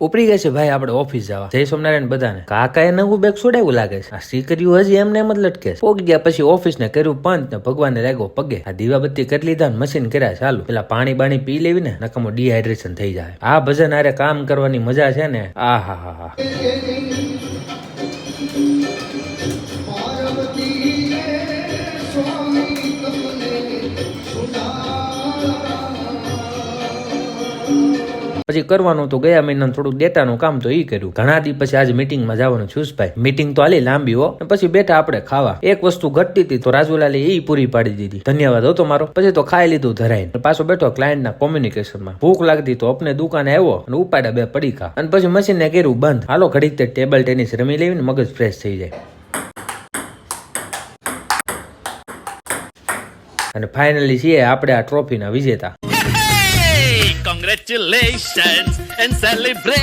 ઉપડી ગયા છે ભાઈ આપણે ઓફિસ જવા. જય સોમનારાયણ બધાને. કાકાએ નવું બેગ છોડાવ્યું લાગે છે. આ સ્ટીકરીઓ હજી એમને એમ જ લટકે છે. પોગી ગયા પછી ઓફિસ ને કર્યું પંચ ને ભગવાનને લાગ્યો પગે. આ દીવાબત્તી કરી લીધા ને મશીન કર્યા ચાલુ. પેલા પાણી બાણી પી લેવી ને નકામો ડિહાઇડ્રેશન થઈ જાય. આ ભજન આરે કામ કરવાની મજા છે ને આ હા હા હા. પછી કરવાનું તો ગયા મહિનાનું થોડું ડેટાનું કામ તો ઈ કર્યું. ઘણા દી પછી આજે મીટિંગમાં જવાનું છું ભાઈ. મીટિંગ તો આલી લાંબી હો. પછી બેઠા આપણે ખાવા. એક વસ્તુ ઘટતી હતી તો રાજુલાલે એ પૂરી પાડી દીધી. ધન્યવાદ હતો મારો. પછી તો ખાઈ લીધું ધરાઈને. પાછો બેઠો ક્લાયન્ટના કોમ્યુનિકેશનમાં. ભૂખ લાગતી તો અપને દુકાને આવ્યો અને ઉપાડ્યા બે પડીકા. અને પછી મશીનને કર્યું બંધ. હાલો ઘડીક તે ટેબલ ટેનિસ રમી લેવીને મગજ ફ્રેશ થઈ જાય. અને ફાઇનલી છીએ આપણે આ ટ્રોફીના વિજેતા. Congratulations and celebrations.